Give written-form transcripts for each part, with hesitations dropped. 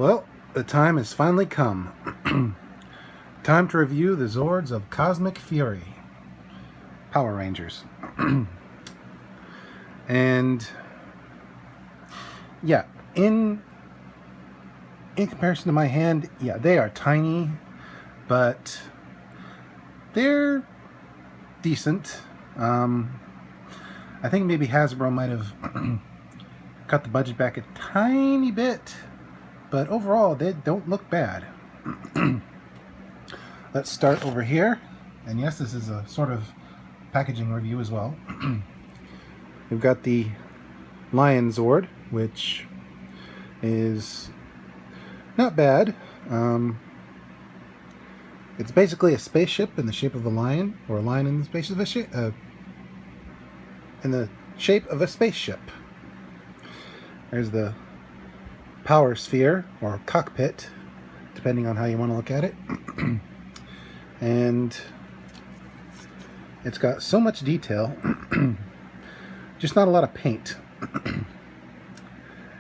Well, the time has finally come. Time to review the Zords of Cosmic Fury. Power Rangers. And yeah, in comparison to my hand, yeah, they are tiny, but they're decent. I think maybe Hasbro might have cut the budget back a tiny bit, but overall they don't look bad. Let's start over here, and yes, this is a sort of packaging review as well. We've got the Lion Zord, which is not bad. It's basically a spaceship in the shape of a lion, or a lion in the shape of a spaceship. There's the power sphere, or cockpit, depending on how you want to look at it. And it's got so much detail, just not a lot of paint.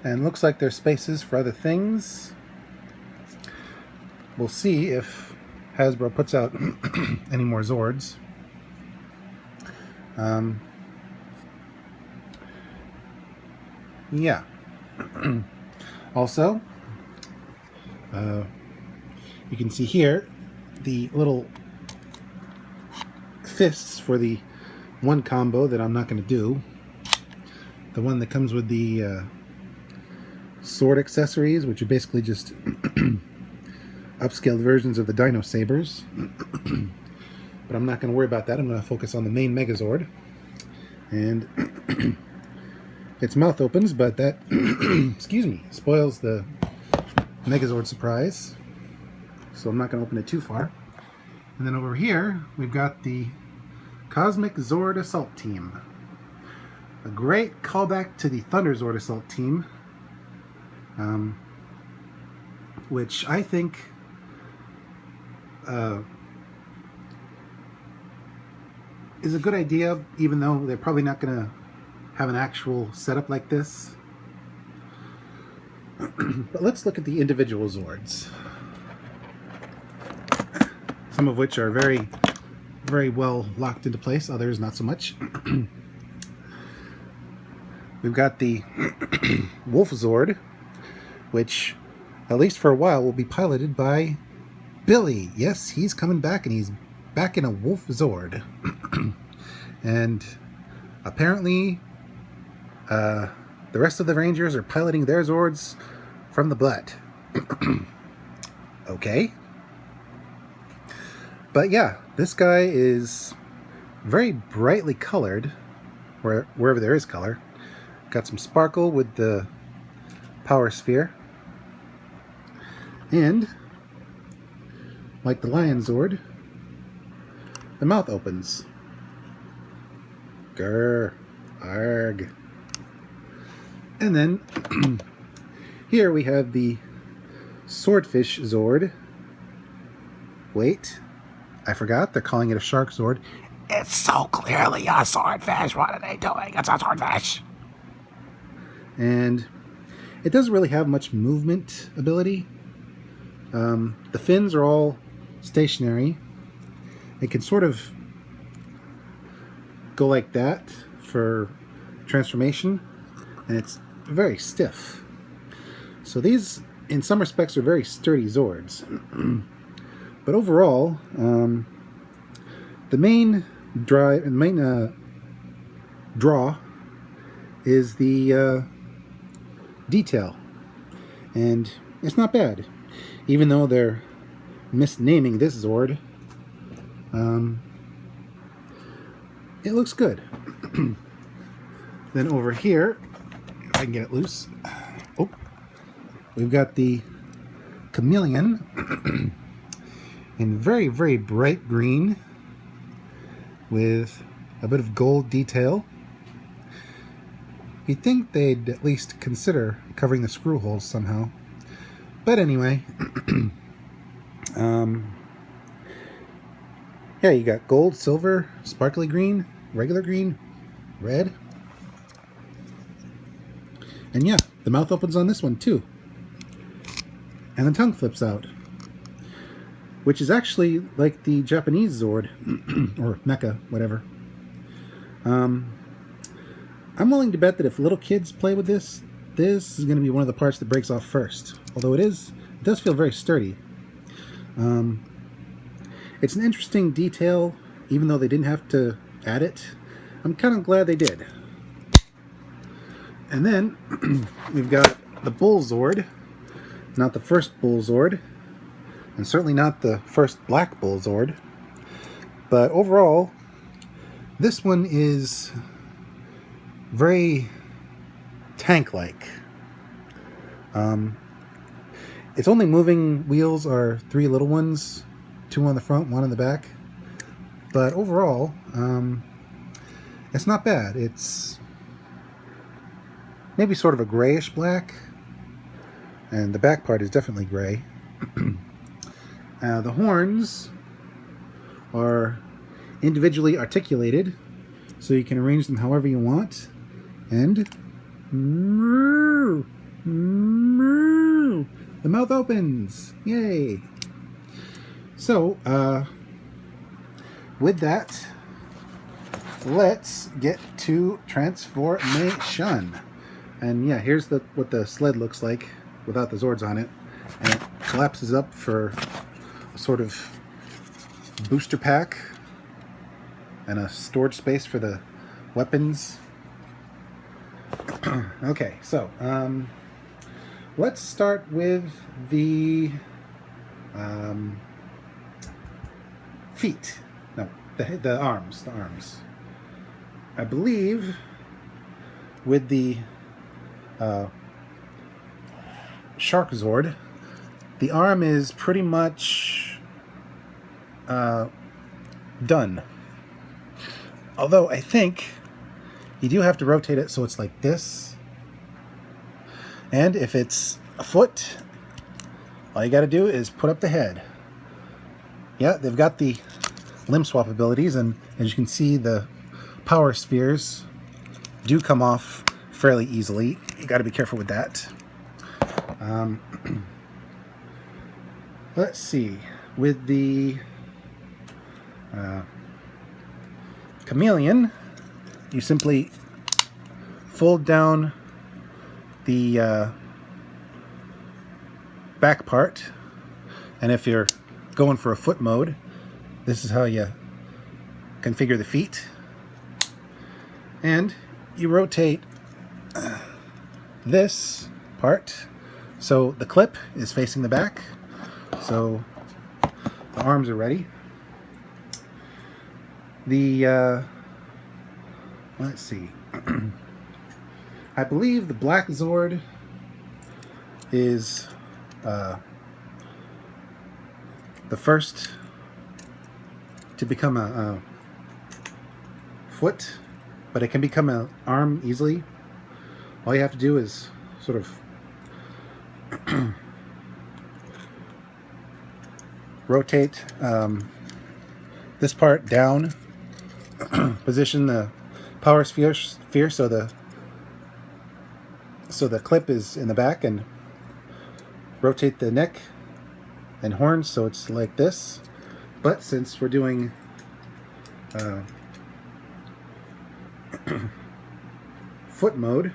And looks like there's spaces for other things. We'll see if Hasbro puts out any more Zords. Yeah. Also, you can see here the little fists for the one combo that I'm not going to do. The one that comes with the sword accessories, which are basically just upscaled versions of the Dino Sabers. But I'm not going to worry about that. I'm going to focus on the main Megazord. And its mouth opens, but that excuse me, spoils the Megazord surprise. So I'm not going to open it too far. And then over here, we've got the Cosmic Zord Assault Team. A great callback to the Thunder Zord Assault Team, which I think is a good idea, even though they're probably not going to have an actual setup like this. But let's look at the individual Zords, some of which are very, very well locked into place, others not so much. We've got the Wolf Zord, which, at least for a while, will be piloted by Billy. Yes, he's coming back, and he's back in a Wolf Zord. And apparently, the rest of the Rangers are piloting their Zords from the butt. Okay. But yeah, this guy is very brightly colored, wherever there is color. Got some sparkle with the power sphere. And, like the Lion Zord, the mouth opens. Grr, arg. And then, here we have the Swordfish Zord. Wait, I forgot, they're calling it a Shark Zord. It's so clearly a swordfish. What are they doing? It's a swordfish. And it doesn't really have much movement ability. The fins are all stationary. It can sort of go like that for transformation, and it's very stiff. So these, in some respects, are very sturdy Zords. But overall, the main draw is the detail, and it's not bad, even though they're misnaming this Zord. It looks good. Then over here, if I can get it loose, oh, we've got the Chameleon in very, very bright green with a bit of gold detail. You'd think they'd at least consider covering the screw holes somehow. But anyway, yeah, you got gold, silver, sparkly green, regular green, red. And yeah, the mouth opens on this one too. and the tongue flips out, which is actually like the Japanese Zord, or Mecha, whatever. I'm willing to bet that if little kids play with this, this is going to be one of the parts that breaks off first. Although it does feel very sturdy. It's an interesting detail, even though they didn't have to add it. I'm kind of glad they did. And then we've got the Bull Zord. Not the first Bull Zord, and certainly not the first Black Bull Zord. But overall, this one is very tank-like. Its only moving wheels are 3 little ones, 2 on the front, 1 on the back. But overall, it's not bad. It's maybe sort of a grayish black, and the back part is definitely gray. The horns are individually articulated, so you can arrange them however you want. And the mouth opens. Yay! So, with that, let's get to transformation. And yeah, here's what the sled looks like without the Zords on it. And it collapses up for a sort of booster pack and a storage space for the weapons. Okay, so let's start with the feet. No, the arms. The arms. I believe with the Shark Zord, the arm is pretty much done. Although I think you do have to rotate it so it's like this. And if it's a foot, all you got to do is put up the head. Yeah, they've got the limb swap abilities, and as you can see, the power spheres do come off fairly easily. You got to be careful with that. Let's see. With the Chameleon, you simply fold down the back part, and if you're going for a foot mode, this is how you configure the feet. And you rotate this part so the clip is facing the back, so the arms are ready. The let's see. I believe the Black Zord is the first to become a foot, but it can become an arm easily. All you have to do is sort of rotate this part down, position the power sphere so the clip is in the back, and rotate the neck and horns so it's like this. But since we're doing foot mode,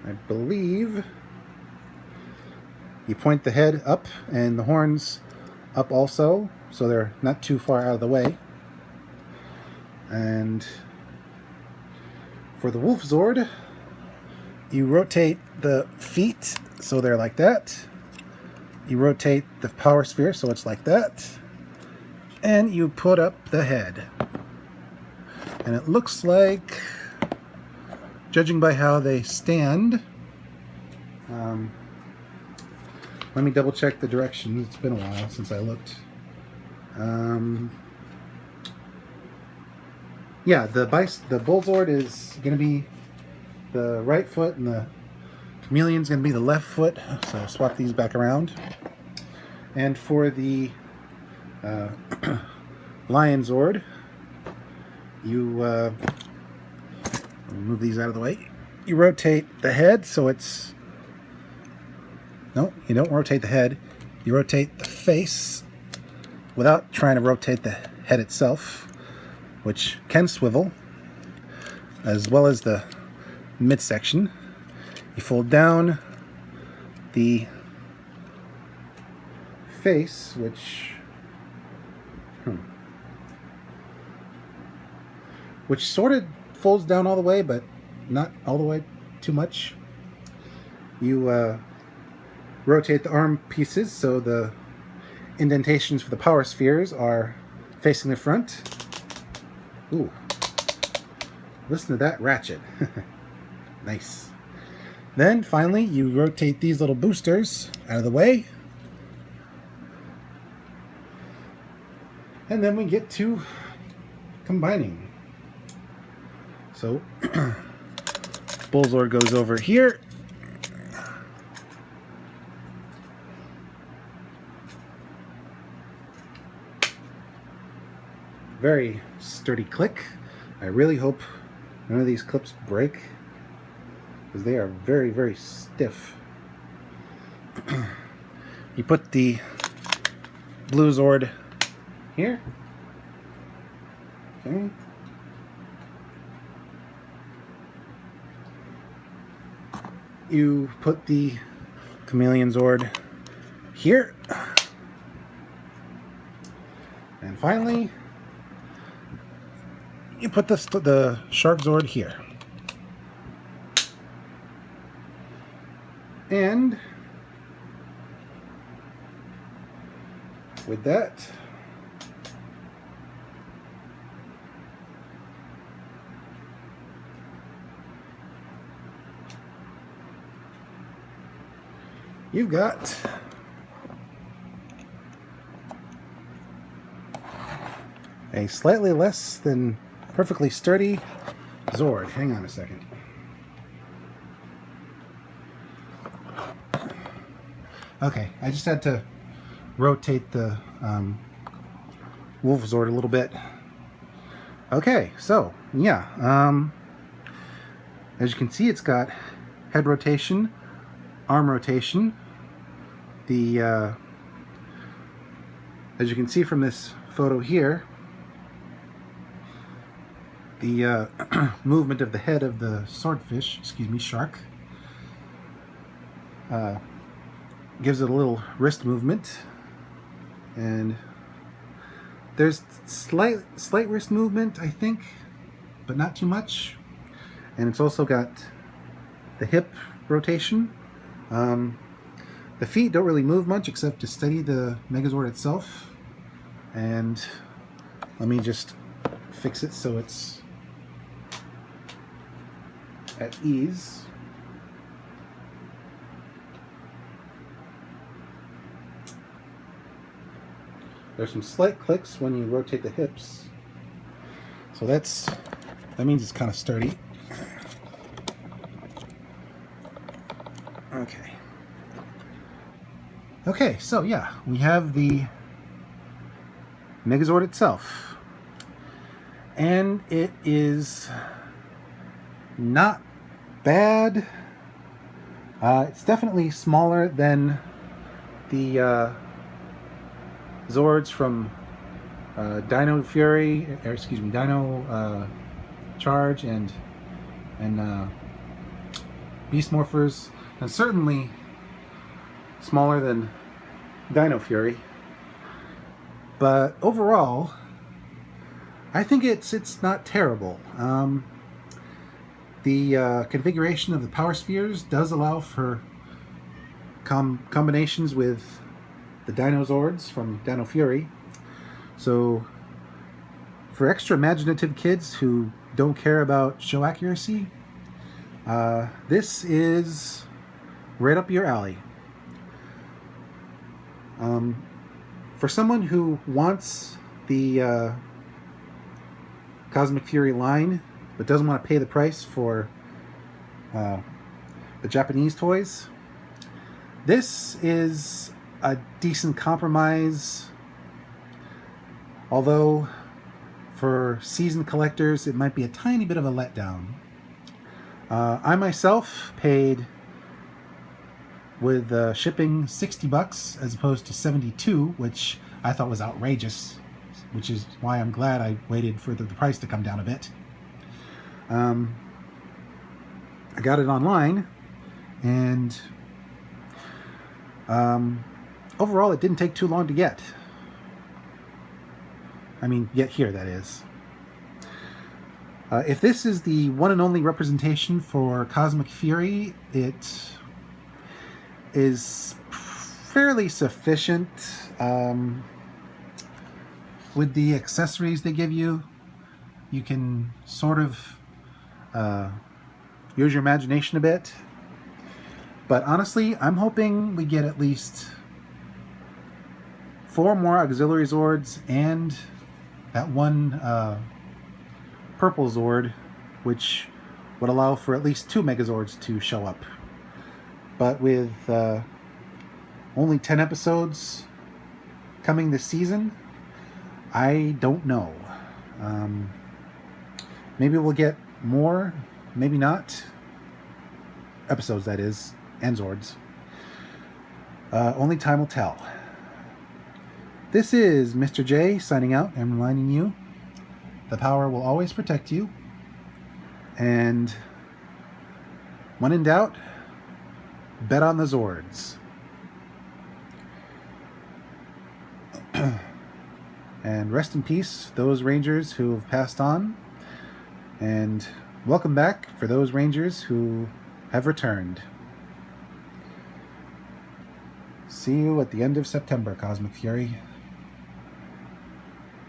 I believe you point the head up and the horns up also, so they're not too far out of the way. And for the Wolf Zord, you rotate the feet so they're like that. You rotate the power sphere so it's like that. And you put up the head. And it looks like, judging by how they stand, let me double check the directions. It's been a while since I looked. Yeah, the Bull Zord is going to be the right foot, and the Chameleon's going to be the left foot. So I'll swap these back around. And for the Lion Zord, you move these out of the way. you rotate the head so it's... No, you don't rotate the head. You rotate the face without trying to rotate the head itself, which can swivel, as well as the midsection. You fold down the face, which sort of folds down all the way, but not all the way too much. You rotate the arm pieces so the indentations for the power spheres are facing the front. Ooh, listen to that ratchet. Nice. Then finally you rotate these little boosters out of the way, and then we get to combining. So Bullzord goes over here. Very sturdy click. I really hope none of these clips break, because they are very, very stiff. You put the blue Zord here. Okay. You put the Chameleon Zord here. And finally, you put the Shark Zord here. And with that, you've got a slightly less than perfectly sturdy Zord. Hang on a second. Okay, I just had to rotate the Wolf Zord a little bit. Okay, so yeah, as you can see, it's got head rotation, arm rotation. The as you can see from this photo here, the movement of the head of the swordfish, shark, gives it a little wrist movement, and there's slight wrist movement, I think, but not too much. And it's also got the hip rotation. The feet don't really move much except to steady the Megazord itself. And let me just fix it so it's at ease. There's some slight clicks when you rotate the hips, so that means it's kind of sturdy. Okay, so yeah, we have the Megazord itself, and it is not bad. It's definitely smaller than the Zords from Dino Fury, or excuse me, Dino Charge and Beast Morphers, and certainly smaller than Dino Fury. But overall, I think it's not terrible. The configuration of the power spheres does allow for combinations with the Dino Zords from Dino Fury. So for extra imaginative kids who don't care about show accuracy, this is right up your alley. For someone who wants the Cosmic Fury line but doesn't want to pay the price for the Japanese toys, this is a decent compromise. Although for seasoned collectors it might be a tiny bit of a letdown. I myself paid, with shipping, $60 as opposed to $72, which I thought was outrageous, which is why I'm glad I waited for the price to come down a bit. I got it online, and overall it didn't take too long to get. I mean, get here, that is. If this is the one and only representation for Cosmic Fury, it is fairly sufficient. With the accessories they give you, you can sort of use your imagination a bit. But honestly, I'm hoping we get at least 4 more auxiliary Zords and that one purple Zord, which would allow for at least 2 Megazords to show up. But with only 10 episodes coming this season, I don't know. Maybe we'll get more, maybe not. Episodes, that is, and Zords. Only time will tell. This is Mr. J signing out and reminding you, the power will always protect you. And when in doubt, bet on the Zords. And rest in peace, those Rangers who have passed on. And welcome back for those Rangers who have returned. See you at the end of September, Cosmic Fury.